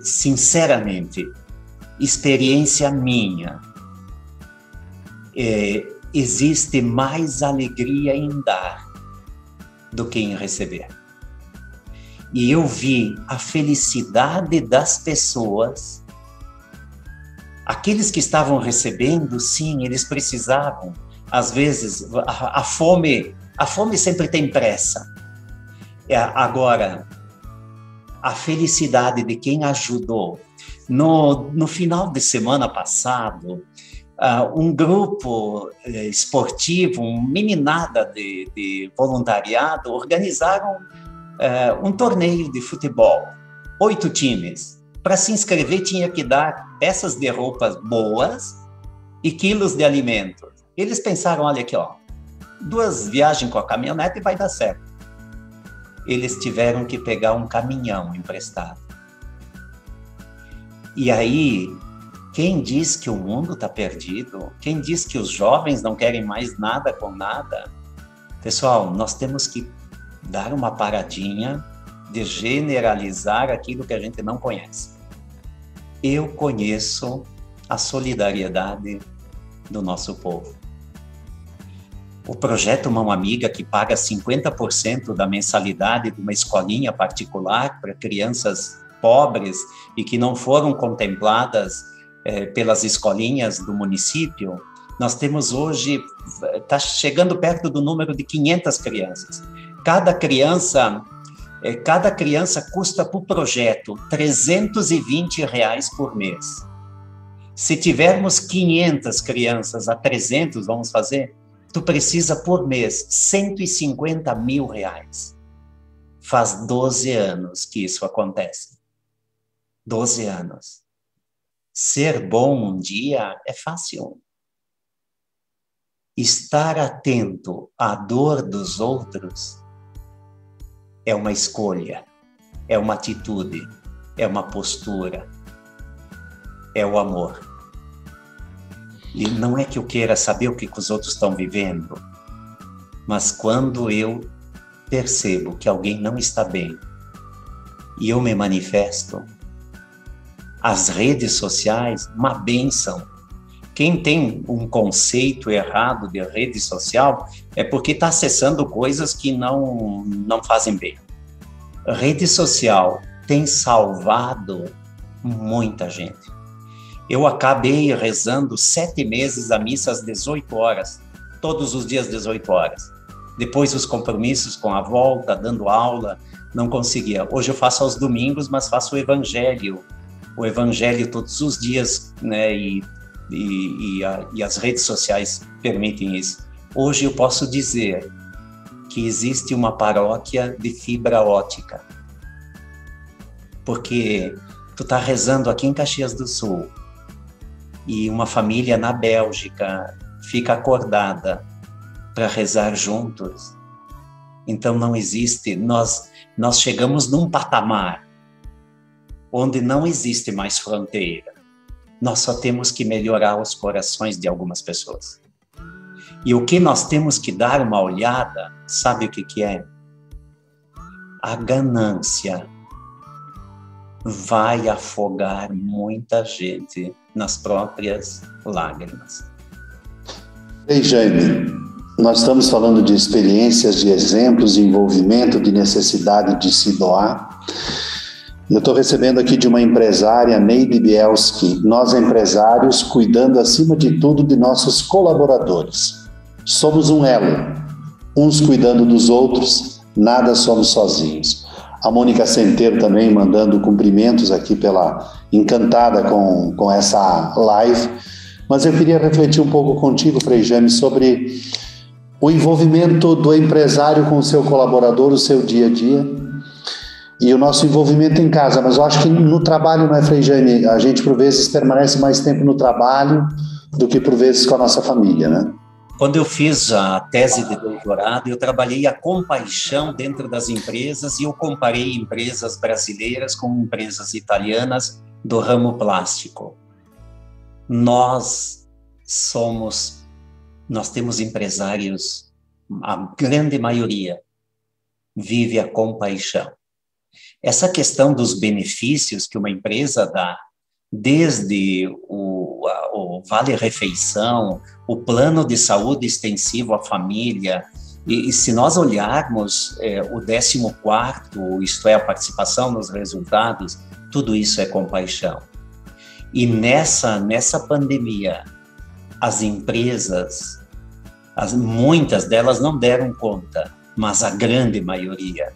Sinceramente, experiência minha, existe mais alegria em dar do que em receber. E eu vi a felicidade das pessoas. Aqueles que estavam recebendo, sim, eles precisavam. Às vezes, a fome sempre tem pressa. Agora, a felicidade de quem ajudou. No final de semana passado, um grupo esportivo, uma meninada de voluntariado, organizaram um torneio de futebol. 8 times. Para se inscrever, tinha que dar peças de roupas boas e quilos de alimentos. Eles pensaram, olha aqui, ó, 2 viagens com a caminhonete e vai dar certo. Eles tiveram que pegar um caminhão emprestado. E aí, quem diz que o mundo está perdido? Quem diz que os jovens não querem mais nada com nada? Pessoal, nós temos que dar uma paradinha de generalizar aquilo que a gente não conhece. Eu conheço a solidariedade do nosso povo. O projeto Mão Amiga, que paga 50% da mensalidade de uma escolinha particular para crianças pobres e que não foram contempladas pelas escolinhas do município, nós temos hoje, está chegando perto do número de 500 crianças. Cada criança custa para o projeto R$320 por mês. Se tivermos 500 crianças a 300, vamos fazer, tu precisa por mês R$150 mil. Faz 12 anos que isso acontece. 12 anos. Ser bom um dia é fácil. Estar atento à dor dos outros é uma escolha, é uma atitude, é uma postura, é o amor. E não é que eu queira saber o que os outros estão vivendo, mas quando eu percebo que alguém não está bem e eu me manifesto, as redes sociais, uma bênção. Quem tem um conceito errado de rede social é porque está acessando coisas que não fazem bem. A rede social tem salvado muita gente. Eu acabei rezando 7 meses a missa às 18 horas, todos os dias 18 horas. Depois os compromissos com a volta, dando aula, não conseguia. Hoje eu faço aos domingos, mas faço o evangelho todos os dias, né? E as redes sociais permitem isso. Hoje eu posso dizer que existe uma paróquia de fibra ótica. porque tu tá rezando aqui em Caxias do Sul e uma família na Bélgica fica acordada para rezar juntos. Então não existe, nós chegamos num patamar onde não existe mais fronteira. Nós só temos que melhorar os corações de algumas pessoas. E o que nós temos que dar uma olhada, sabe o que é? A ganância vai afogar muita gente nas próprias lágrimas. Ei, Jaime, nós estamos falando de experiências, de exemplos, de envolvimento, de necessidade de se doar. Eu estou recebendo aqui de uma empresária, Neide Bielski, nós empresários cuidando acima de tudo de nossos colaboradores. Somos um elo, uns cuidando dos outros, nada somos sozinhos. A Mônica Centeiro também mandando cumprimentos aqui encantada com essa live. Mas eu queria refletir um pouco contigo, Frei Jaime, sobre o envolvimento do empresário com o seu colaborador, o seu dia a dia, e o nosso envolvimento em casa. Mas eu acho que no trabalho, não é, Frei Jaime? A gente, por vezes, permanece mais tempo no trabalho do que, por vezes, com a nossa família, né? Quando eu fiz a tese de doutorado, eu trabalhei a compaixão dentro das empresas e eu comparei empresas brasileiras com empresas italianas do ramo plástico. Nós temos empresários, a grande maioria vive a compaixão. Essa questão dos benefícios que uma empresa dá, desde o vale-refeição, o plano de saúde extensivo à família, e se nós olharmos o 14º, isto é, a participação nos resultados, tudo isso é compaixão. E nessa pandemia, as empresas, muitas delas não deram conta, mas a grande maioria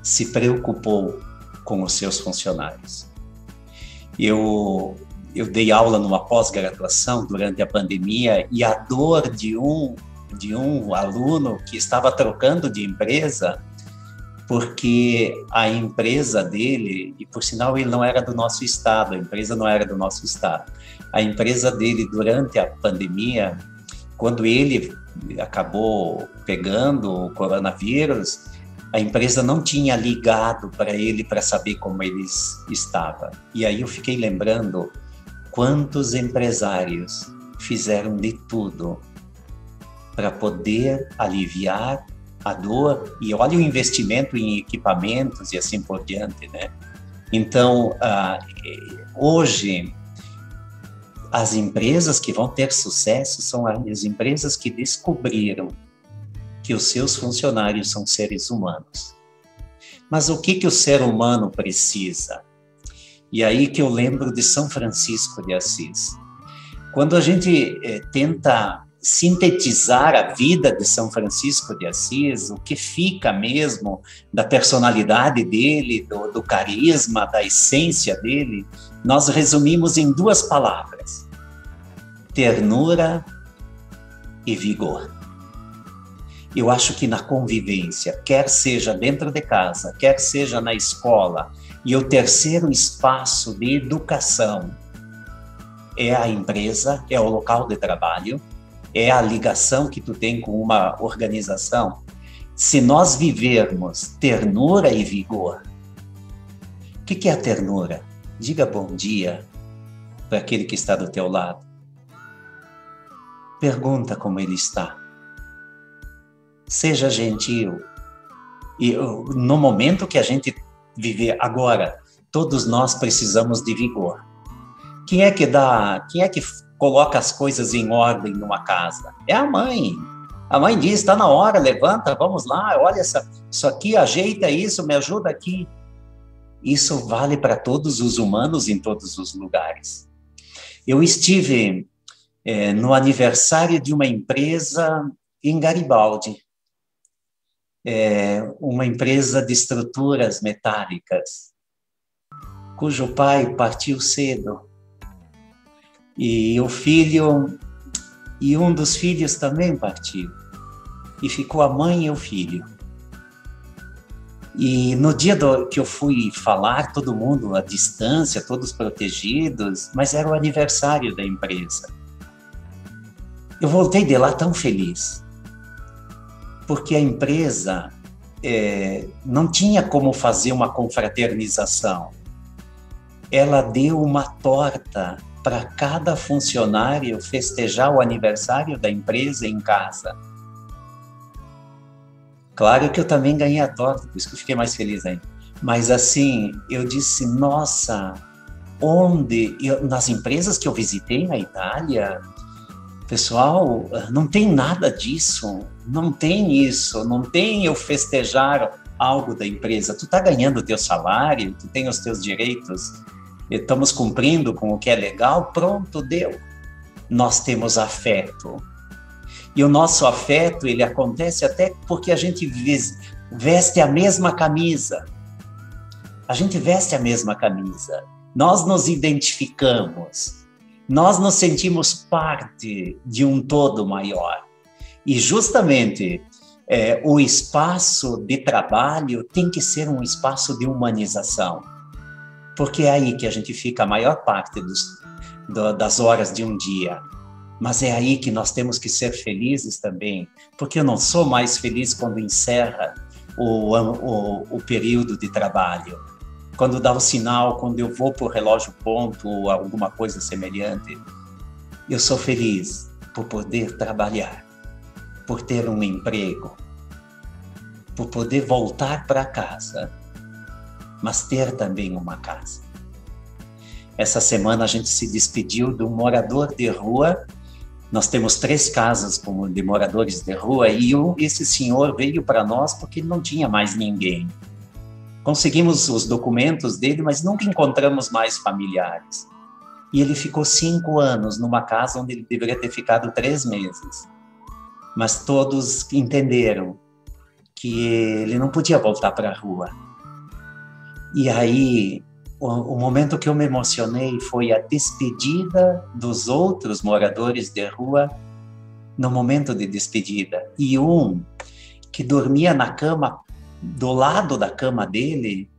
se preocupou com os seus funcionários. Eu dei aula numa pós-graduação durante a pandemia e a dor de um aluno que estava trocando de empresa, porque a empresa dele, e por sinal ele não era do nosso estado, a empresa não era do nosso estado, a empresa dele durante a pandemia, quando ele acabou pegando o coronavírus, a empresa não tinha ligado para ele para saber como ele estava. E aí eu fiquei lembrando quantos empresários fizeram de tudo para poder aliviar a dor, e olha o investimento em equipamentos e assim por diante, né? Então, hoje, as empresas que vão ter sucesso são as empresas que descobriram que os seus funcionários são seres humanos. Mas o que o ser humano precisa? E aí que eu lembro de São Francisco de Assis. Quando a gente tenta sintetizar a vida de São Francisco de Assis, o que fica mesmo da personalidade dele, do carisma, da essência dele, nós resumimos em 2 palavras: ternura e vigor. Eu acho que na convivência, quer seja dentro de casa, quer seja na escola, e o terceiro espaço de educação é a empresa, é o local de trabalho, é a ligação que tu tem com uma organização. Se nós vivermos ternura e vigor, o que é a ternura? Diga bom dia para aquele que está do teu lado. Pergunta como ele está. Seja gentil. E no momento que a gente vive agora, todos nós precisamos de vigor. Quem é que coloca as coisas em ordem numa casa? É a mãe. A mãe diz, está na hora, levanta, vamos lá, olha isso aqui, ajeita isso, me ajuda aqui. Isso vale para todos os humanos em todos os lugares. Eu estive no aniversário de uma empresa em Garibaldi, uma empresa de estruturas metálicas, cujo pai partiu cedo. E o filho, e um dos filhos também partiu. E ficou a mãe e o filho. E no dia que eu fui falar, todo mundo à distância, todos protegidos, mas era o aniversário da empresa. Eu voltei de lá tão feliz, porque a empresa não tinha como fazer uma confraternização. Ela deu uma torta para cada funcionário festejar o aniversário da empresa em casa. Claro que eu também ganhei a torta, por isso que eu fiquei mais feliz ainda. Mas assim, eu disse, nossa, nas empresas que eu visitei na Itália, pessoal, não tem nada disso, não tem isso, não tem eu festejar algo da empresa. Tu está ganhando o teu salário, tu tem os teus direitos, estamos cumprindo com o que é legal, pronto, deu. Nós temos afeto. E o nosso afeto, ele acontece até porque a gente veste a mesma camisa. A gente veste a mesma camisa. Nós nos identificamos. Nós nos sentimos parte de um todo maior. E justamente o espaço de trabalho tem que ser um espaço de humanização. Porque é aí que a gente fica a maior parte das horas de um dia. Mas é aí que nós temos que ser felizes também, porque eu não sou mais feliz quando encerra o período de trabalho. Quando dá o sinal, quando eu vou para o relógio ponto ou alguma coisa semelhante, eu sou feliz por poder trabalhar, por ter um emprego, por poder voltar para casa, mas ter também uma casa. Essa semana a gente se despediu de um morador de rua. Nós temos 3 casas de moradores de rua e esse senhor veio para nós porque não tinha mais ninguém. Conseguimos os documentos dele, mas nunca encontramos mais familiares. E ele ficou 5 anos numa casa onde ele deveria ter ficado 3 meses. Mas todos entenderam que ele não podia voltar para a rua. E aí, o momento que eu me emocionei foi a despedida dos outros moradores de rua no momento de despedida. E um que dormia na cama, do lado da cama dele,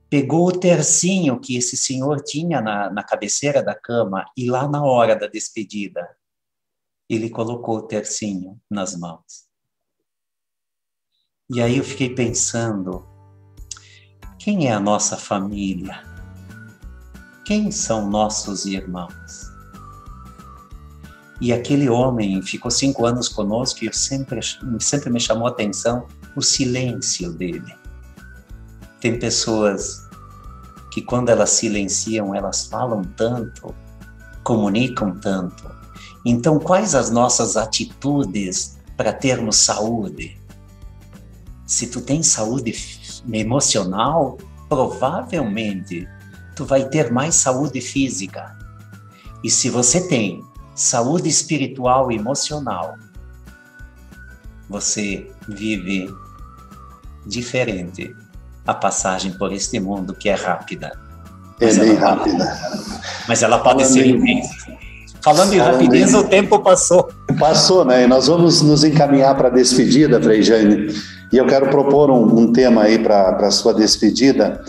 pegou o tercinho que esse senhor tinha na cabeceira da cama e lá na hora da despedida, ele colocou o tercinho nas mãos. E aí eu fiquei pensando, quem é a nossa família? Quem são nossos irmãos? E aquele homem ficou 5 anos conosco e sempre me chamou a atenção o silêncio dele. Tem pessoas que quando elas silenciam, elas falam tanto, comunicam tanto. Então, quais as nossas atitudes para termos saúde? Se tu tem saúde emocional, provavelmente tu vai ter mais saúde física. E se você tem saúde espiritual e emocional, você vive diferente a passagem por este mundo que é rápida. É bem rápida. Mas ela pode ser intensa. Falando em rapidez, o tempo passou. Passou, né? E nós vamos nos encaminhar para a despedida, Frei Jane. E eu quero propor um tema aí para a sua despedida.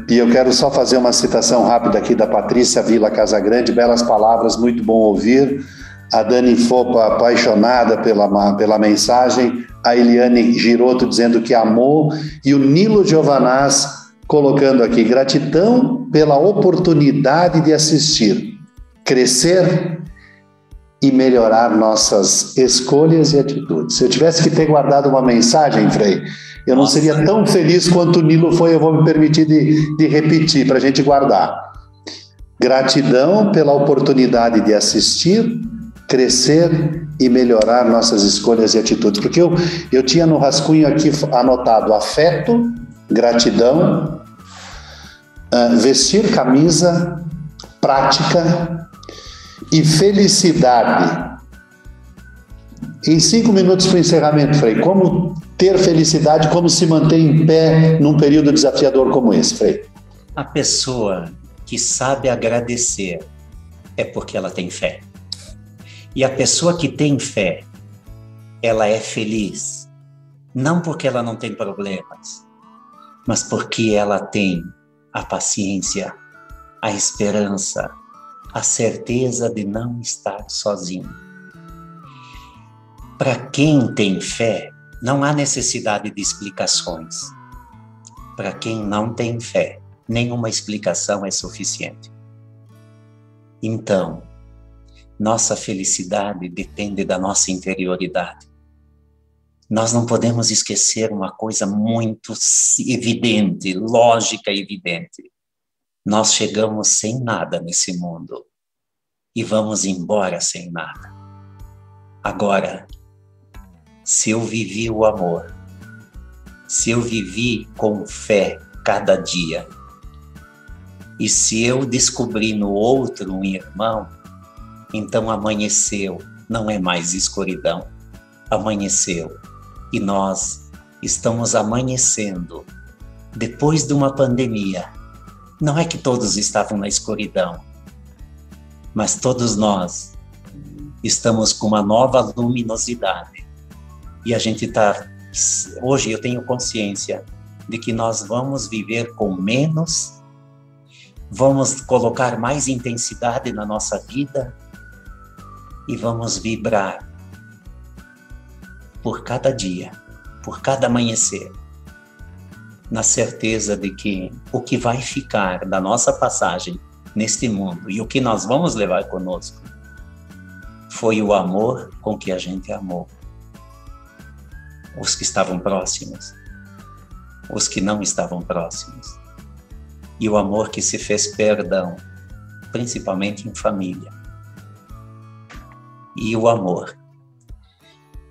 E eu quero só fazer uma citação rápida aqui da Patrícia Vila Casagrande. Belas palavras, muito bom ouvir. A Dani Fopa, apaixonada pela mensagem. A Eliane Giroto dizendo que amou. E o Nilo Giovanaz colocando aqui, gratidão pela oportunidade de assistir, crescer e melhorar nossas escolhas e atitudes. Se eu tivesse que ter guardado uma mensagem, Frei, eu não seria tão feliz quanto o Nilo foi, eu vou me permitir de repetir para a gente guardar. Gratidão pela oportunidade de assistir, crescer e melhorar nossas escolhas e atitudes. Porque eu tinha no rascunho aqui anotado afeto, gratidão, vestir camisa, prática e felicidade. Em 5 minutos para o encerramento, Frei, como ter felicidade, como se manter em pé num período desafiador como esse, Frei? A pessoa que sabe agradecer é porque ela tem fé. E a pessoa que tem fé, ela é feliz. Não porque ela não tem problemas, mas porque ela tem a paciência, a esperança, a certeza de não estar sozinho. Para quem tem fé, não há necessidade de explicações. Para quem não tem fé, nenhuma explicação é suficiente. Então, nossa felicidade depende da nossa interioridade. Nós não podemos esquecer uma coisa muito evidente, lógica e evidente. Nós chegamos sem nada nesse mundo e vamos embora sem nada. Agora, se eu vivi o amor, se eu vivi com fé cada dia, e se eu descobri no outro um irmão, então amanheceu, não é mais escuridão, amanheceu. E nós estamos amanhecendo depois de uma pandemia. Não é que todos estavam na escuridão, mas todos nós estamos com uma nova luminosidade. E a gente está... Hoje eu tenho consciência de que nós vamos viver com menos, vamos colocar mais intensidade na nossa vida e vamos vibrar por cada dia, por cada amanhecer, na certeza de que o que vai ficar da nossa passagem neste mundo e o que nós vamos levar conosco foi o amor com que a gente amou. Os que estavam próximos, os que não estavam próximos. E o amor que se fez perdão, principalmente em família. E o amor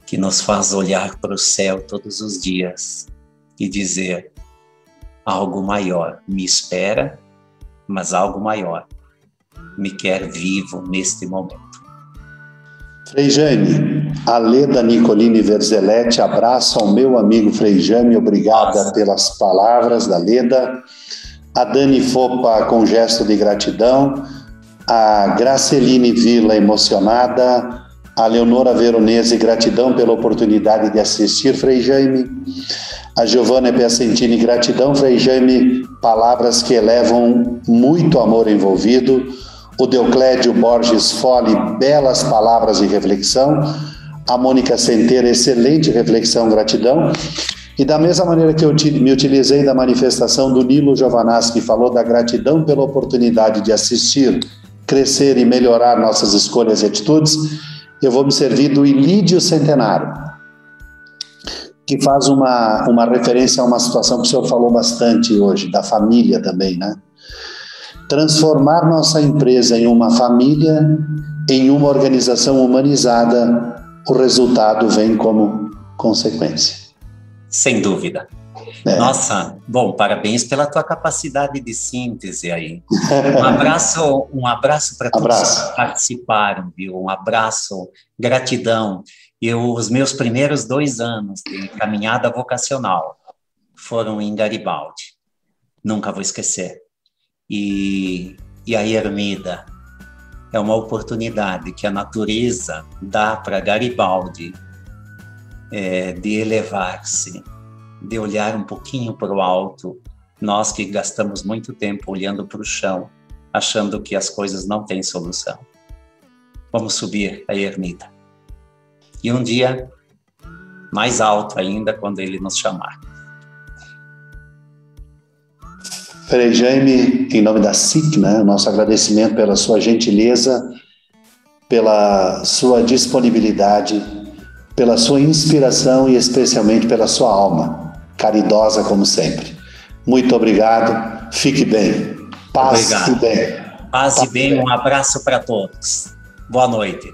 que nos faz olhar para o céu todos os dias e dizer: algo maior me espera, mas algo maior me quer vivo neste momento. Frei Jaime, a Leda Nicolini Verzelete, abraço ao meu amigo Frei Jaime, obrigada pelas palavras da Leda. A Dani Fopa com gesto de gratidão, a Graceline Vila emocionada, a Leonora Veronese, gratidão pela oportunidade de assistir, Frei Jaime. A Giovana Piacentini, gratidão, Frei Jaime, palavras que elevam muito amor envolvido. O Deoclédio Borges Fole, belas palavras de reflexão. A Mônica Centeira, excelente reflexão, gratidão. E da mesma maneira que eu me utilizei da manifestação do Nilo Giovanazzi, que falou da gratidão pela oportunidade de assistir, crescer e melhorar nossas escolhas e atitudes, eu vou me servir do Ilídio Centenário, que faz uma referência a uma situação que o senhor falou bastante hoje, da família também, né? Transformar nossa empresa em uma família, em uma organização humanizada, o resultado vem como consequência. Sem dúvida. Nossa, bom, parabéns pela tua capacidade de síntese aí. Um abraço para todos que participaram, viu? Um abraço, gratidão. Os meus primeiros 2 anos de caminhada vocacional foram em Garibaldi. Nunca vou esquecer. E a Ermida é uma oportunidade que a natureza dá para Garibaldi, de elevar-se, de olhar um pouquinho para o alto. Nós que gastamos muito tempo olhando para o chão, achando que as coisas não têm solução. Vamos subir a Ermida. E um dia, mais alto ainda, quando ele nos chamar. Frei Jaime, em nome da SIC, né, nosso agradecimento pela sua gentileza, pela sua disponibilidade, pela sua inspiração e especialmente pela sua alma, caridosa como sempre. Muito obrigado, fique bem. Paz e bem. Paz e bem, um abraço para todos. Boa noite.